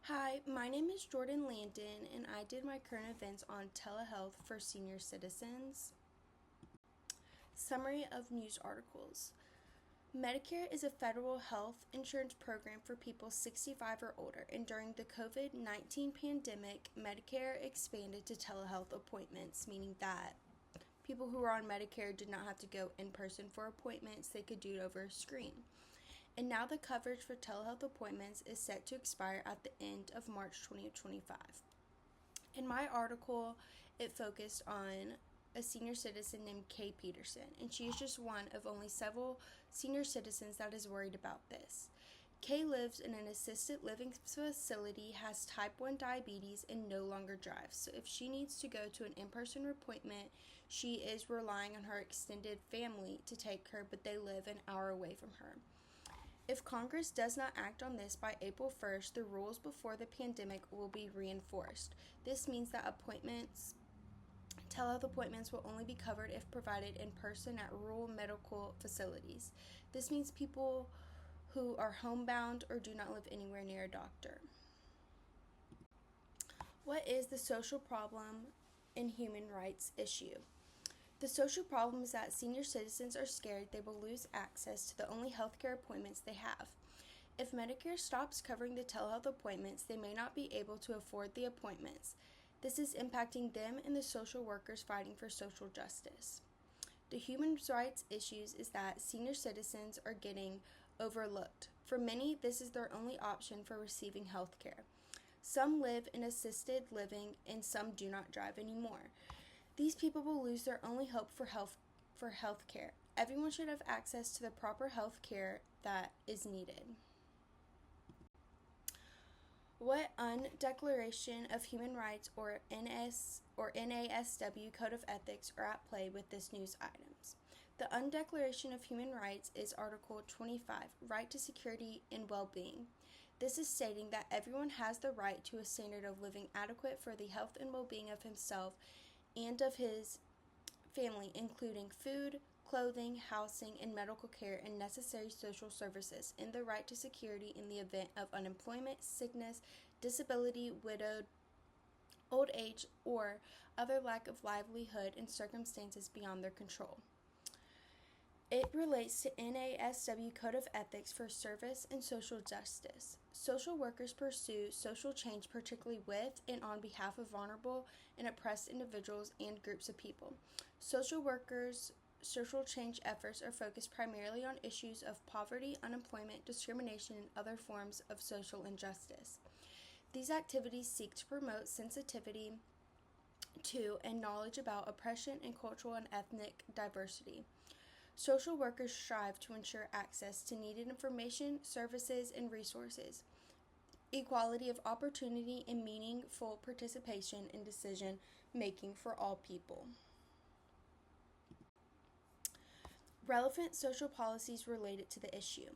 Hi, my name is Jordan Landon, and I did my current events on telehealth for senior citizens. Summary of news articles. Medicare is a federal health insurance program for people 65 or older, and during the COVID-19 pandemic, Medicare expanded to telehealth appointments, meaning that people who were on Medicare did not have to go in person for appointments, they could do it over a screen. And now the coverage for telehealth appointments is set to expire at the end of March 2025. In my article, it focused on a senior citizen named Kay Peterson, and she is just one of only several senior citizens that is worried about this. Kay lives in an assisted living facility, has type 1 diabetes, and no longer drives. So if she needs to go to an in-person appointment, she is relying on her extended family to take her, but they live an hour away from her. If Congress does not act on this by April 1st, the rules before the pandemic will be reinforced. This means that telehealth appointments will only be covered if provided in person at rural medical facilities. This means people who are homebound or do not live anywhere near a doctor. What is the social problem and human rights issue? The social problem is that senior citizens are scared they will lose access to the only healthcare appointments they have. If Medicare stops covering the telehealth appointments, they may not be able to afford the appointments. This is impacting them and the social workers fighting for social justice. The human rights issues is that senior citizens are getting overlooked. For many, this is their only option for receiving health care. Some live in assisted living and some do not drive anymore. These people will lose their only hope for health care. Everyone should have access to the proper health care that is needed. What Declaration of Human Rights or NASW Code of Ethics are at play with this news items? The Declaration of Human Rights is Article 25, Right to Security and Well-Being. This is stating that everyone has the right to a standard of living adequate for the health and well-being of himself and of his family, including food, clothing, housing, and medical care and necessary social services, and the right to security in the event of unemployment, sickness, disability, widowed, old age, or other lack of livelihood in circumstances beyond their control. It relates to NASW Code of Ethics for Service and Social Justice. Social workers pursue social change particularly with and on behalf of vulnerable and oppressed individuals and groups of people. Social workers' social change efforts are focused primarily on issues of poverty, unemployment, discrimination, and other forms of social injustice. These activities seek to promote sensitivity to and knowledge about oppression and cultural and ethnic diversity. Social workers strive to ensure access to needed information, services, and resources, equality of opportunity, and meaningful participation in decision making for all people. Relevant social policies related to the issue.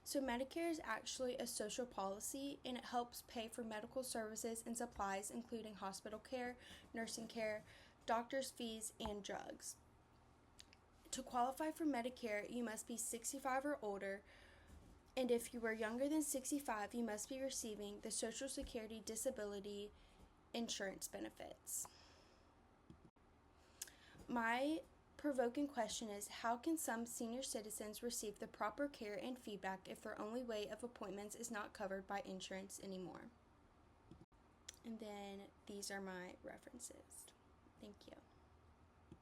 So Medicare is actually a social policy, and it helps pay for medical services and supplies, including hospital care, nursing care, doctor's fees, and drugs. To qualify for Medicare, you must be 65 or older, and if you are younger than 65, you must be receiving the Social Security Disability Insurance benefits. My provoking question is, how can some senior citizens receive the proper care and feedback if their only way of appointments is not covered by insurance anymore? And then these are my references. Thank you.